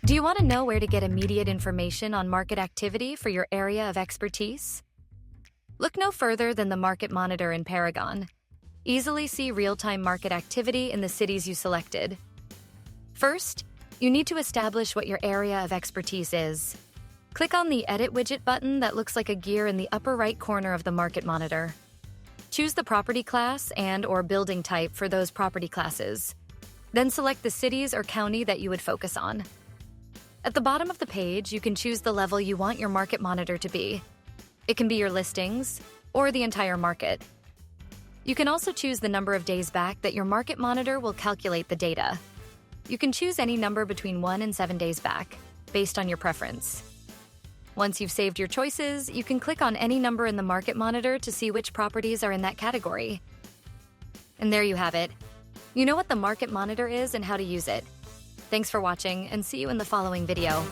Do you want to know where to get immediate information on market activity for your area of expertise? Look no further than the Market Monitor in Paragon. Easily see real-time market activity in the cities you selected. First, you need to establish what your area of expertise is. Click on the Edit widget button that looks like a gear in the upper right corner of the Market Monitor. Choose the property class and/or building type for those property classes. Then select the cities or county that you would focus on. At the bottom of the page, you can choose the level you want your Market Monitor to be. It can be your listings or the entire market. You can also choose the number of days back that your Market Monitor will calculate the data. You can choose any number between 1 and 7 days back, based on your preference. Once you've saved your choices, you can click on any number in the Market Monitor to see which properties are in that category. And there you have it. You know what the Market Monitor is and how to use it. Thanks for watching, and see you in the following video.